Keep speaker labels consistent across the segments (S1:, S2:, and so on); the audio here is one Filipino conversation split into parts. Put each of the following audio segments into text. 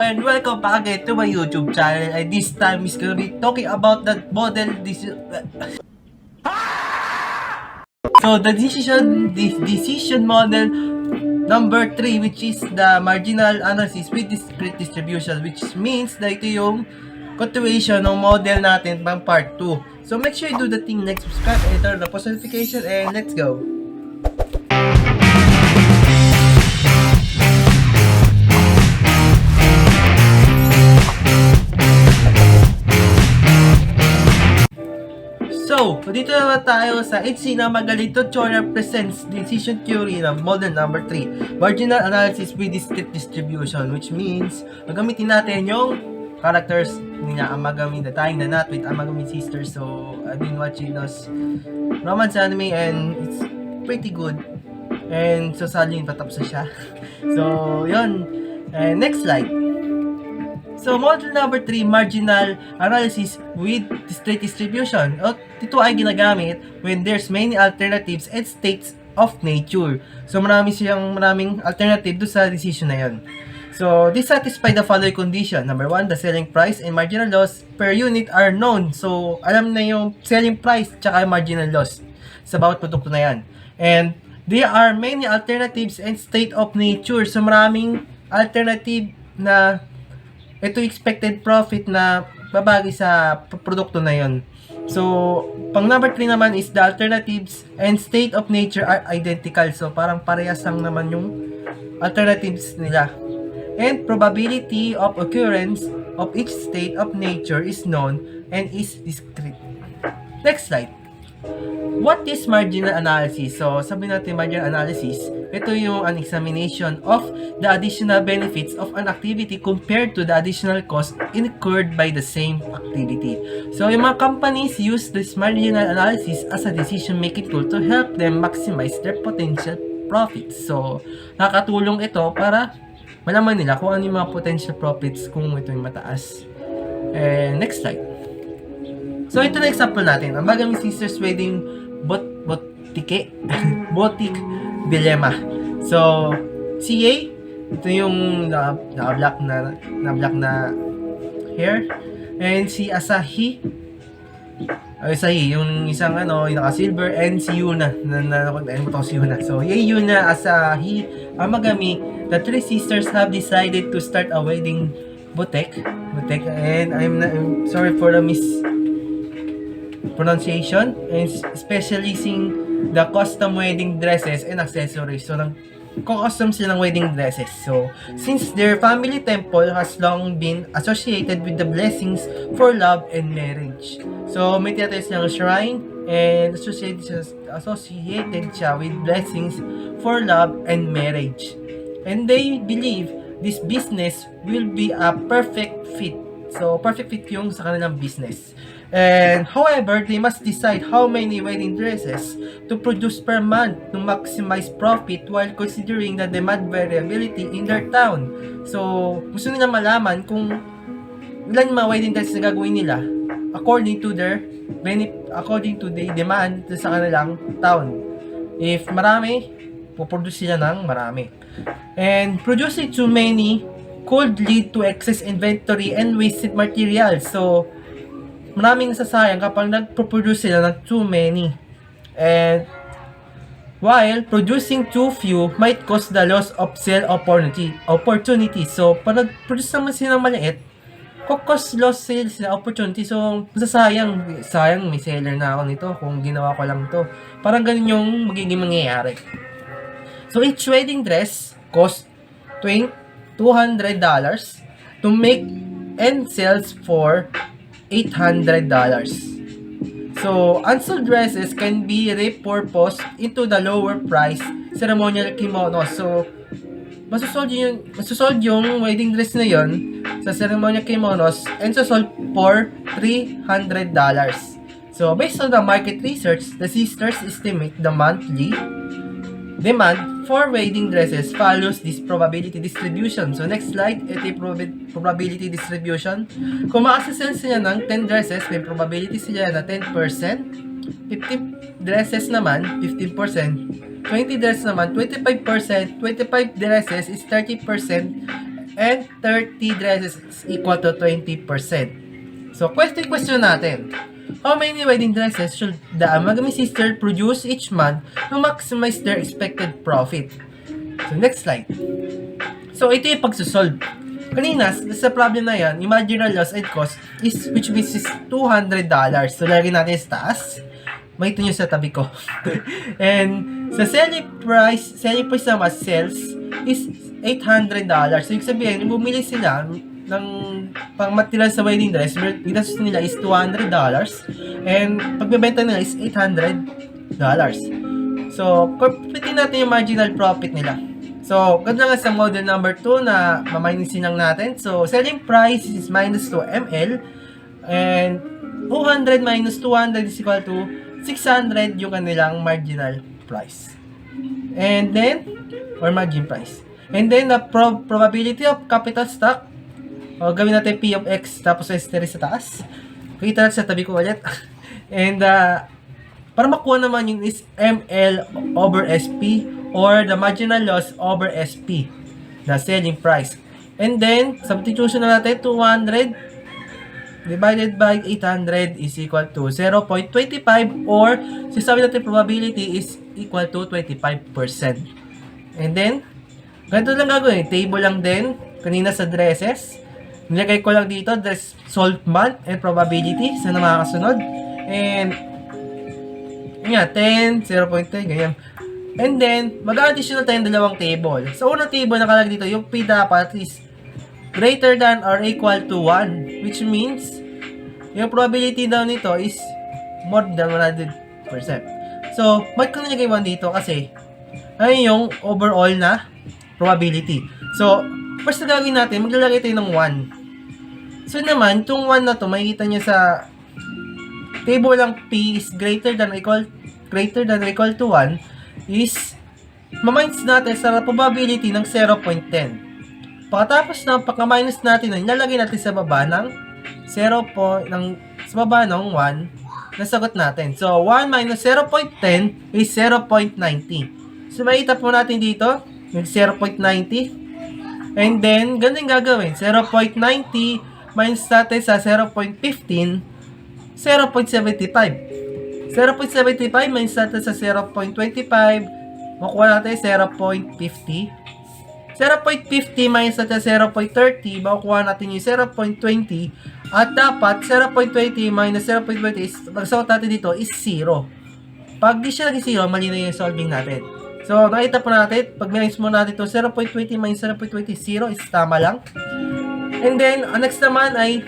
S1: And welcome back again to my YouTube channel, and this time is gonna be talking about the model so the decision model number 3, which is the marginal analysis with discrete distribution, which means na ito yung continuation ng model natin pang part 2. So make sure you do the thing like subscribe and turn on the post notification, and let's go. So, dito naman tayo sa HC na magaling tutorial presents decision theory ng model number 3, marginal analysis with discrete distribution, which means gagamitin natin yung characters niya Amagami, the Tying the Knot with Amagami sisters. So, I've been watching those romance anime and it's pretty good. And so, sadly, patapos na siya. So, yun. And next slide. So, model number 3, marginal analysis with discrete distribution. Ito ay ginagamit when there's many alternatives and states of nature. So, maraming alternative do sa decision na yun. So, this satisfy the following condition. Number 1, the selling price and marginal loss per unit are known. So, alam na yung selling price tsaka marginal loss sa bawat produkto na yan. And there are many alternatives and state of nature. So, maraming alternative na ito expected profit na babagi sa produkto na yon. So, pang number 3 naman is the alternatives and state of nature are identical. So, parang parehas lang naman yung alternatives nila. And probability of occurrence of each state of nature is known and is discrete. Next slide. What is marginal analysis? So, sabi natin marginal analysis, ito yung an examination of the additional benefits of an activity compared to the additional cost incurred by the same activity. So, yung mga companies use this marginal analysis as a decision-making tool to help them maximize their potential profits. So, nakatulong ito para malaman nila kung ano yung mga potential profits kung ito yung mataas. And next slide. So, ito na example natin. Ang Amagami Sisters Wedding Boutique Dilemma. So, CA, ito yung na-black na hair. And si Asahi, yung isang yung naka-silver, and si Yuna, si Yuna. So, Yuna, Asahi, Amagami, the three sisters have decided to start a wedding boutique. And I'm sorry for the pronunciation, and specializing the custom wedding dresses and accessories. So, nag-custom sila ng wedding dresses. So, since their family temple has long been associated with the blessings for love and marriage. So, may tinatawag silang shrine and associated siya with blessings for love and marriage. And they believe this business will be a perfect fit. So, perfect fit yung sa kanilang business. And however, they must decide how many wedding dresses to produce per month to maximize profit while considering the demand variability in their town. So, gusto nila malaman kung ilan mga wedding dresses na gagawin nila according to the demand sa kanilang town. If marami, puproduce sila ng marami. And producing too many could lead to excess inventory and wasted materials. So, maraming nasasayang kapag nagpo-produce sila ng too many. And while producing too few might cause the loss of sale opportunity. So, pag nag-produce naman sila ng maliit, cause loss sales na opportunity. So, masasayang. Sayang, may seller na ako nito kung ginawa ko lang to. Parang ganun yung magiging mangyayari. So, each wedding dress cost $200 to make and sells for $800. So, unsold dresses can be repurposed into the lower price ceremonial kimono. So, masusold yung wedding dress na yon sa ceremonial kimonos and sold for $300. So, based on the market research, the sisters estimate the monthly demand for wedding dresses follows this probability distribution. So, next slide, ito yung probability distribution. Kung makasasell sila ng 10 dresses, may probability sila na 10%. 50 dresses naman, 15%. 20 dresses naman, 25%. 25 dresses is 30%. and 30 dresses is equal to 20%. So, question natin. How many wedding dresses should the Amagami sister produce each month to maximize their expected profit? So, next slide. So, ito yung pagsusolve. Kanina, sa problem na yan, yung marginal loss and cost is, which means is $200. So, lagyan natin sa taas. Makita nyo sa tabi ko. And, sa selling price naman sales is $800. So, yung sabihin, bumili sila ng pang material sa wedding dress, ginastos nila is $200. And, pagbebenta nila is $800. So, computin natin yung marginal profit nila. So, ganda nga sa model number 2 na maminisin lang natin. So, selling price is minus 2 ml. And, 200 minus 200 is equal to 600 yung kanilang marginal price. And then, or margin price. And then, the probability of capital stock. O, gawin natin P of X tapos S sa taas. Kita natin sa tabi ko ulit. And, para makuha naman yun is ML over SP or the marginal loss over SP, the selling price. And then, substitution na natin, 200 divided by 800 is equal to 0.25 or sasabi natin probability is equal to 25%. And then, ganito lang gagawin. Table lang din. Kanina sa dresses. Nilagay ko lang dito, dress sold month and probability. Sana makakasunod. And, yeah, 10, 0.10, ganyan. And then, mag-additional tayo ng dalawang table. Sa unang table, nakalagay dito, yung P dapat is greater than or equal to 1. Which means, yung probability daw nito is more than 100%. So, ba't ko nilagay 1 dito? Kasi, ayun yung overall na probability. So, first na gagawin natin, maglalagay tayo ng 1. So naman, itong 1 na to, makikita nyo sa table lang P is greater than or equal to 1 is ma-minus natin sa probability ng 0.10. Pagkatapos na pagka-minus natin, ilalagay natin sa baba ng 1 na sagot natin. So, 1 minus 0.10 is 0.90. So, makita po natin dito, yung 0.90. And then, ganun yung gagawin. 0.90 minus natin sa 0.15, 0.75. 0.75 minus natin sa 0.25, makuha natin 0.50. 0.50 minus natin sa 0.30, makukuha natin yung 0.20. At dapat, 0.20 minus 0.20 is, magsagot natin dito is 0. Pag di siya naging 0, mali na yung solving natin. So, nakita po natin, pag minus mo natin ito, 0.20 minus 0.20, 0 is tama lang. And then, ang next naman ay,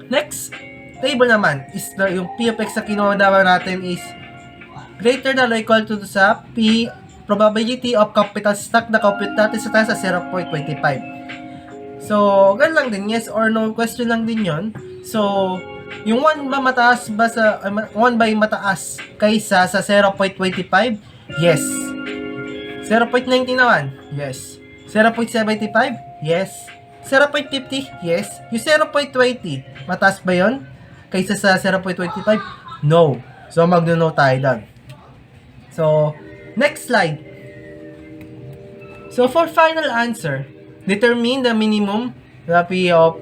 S1: next table naman is yung P of X na kinuha natin is greater than or equal to sa P probability of capital stock na compute natin sa taas sa 0.25. So, ganun lang din. Yes or no question lang din yon. So, yung 1 ba mataas ba sa 1 ba yung mataas kaysa sa 0.25? Yes. 0.90 naman? Yes. 0.75? Yes. 0.50? Yes. Yung 0.20, mataas ba yon kaysa sa 0.25? No. So, mag-no tayo doon. So, next slide. So, for final answer, determine the minimum P of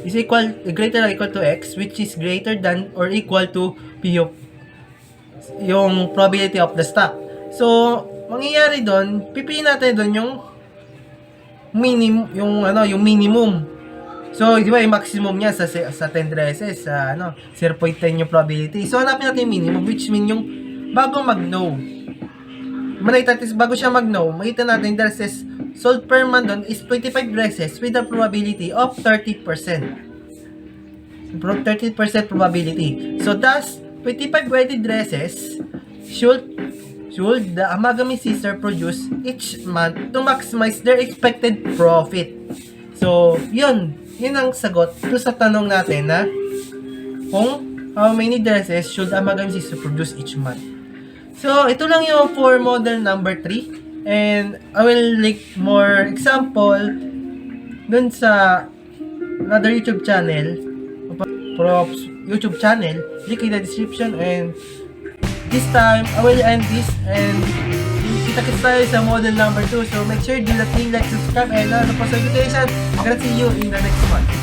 S1: is greater than or equal to X, which is greater than or equal to P of yung probability of the stock. So, mangyayari doon, pipiliin natin doon yung minimum. So, di ba, yung maximum niya sa 10 dresses, 0.10 yung probability. So, hanapin natin yung minimum, which mean yung bago mag-no. Bago siya mag-no, makita natin yung dresses sold per month doon is 25 dresses with a probability of 30%. 30% probability. So, thus, 25 wedding dresses should the Amagami sister produce each month to maximize their expected profit. So, yun ang sagot to sa tanong natin na kung how many dresses should Amagami sister produce each month. So, ito lang yung for model number 3. And I will link more example dun sa another YouTube channel, link in the description. And this time, I will end this and kita-kits tayo sa model number 2. So make sure do that thing like, subscribe, and notification. I'm gonna see you in the next one.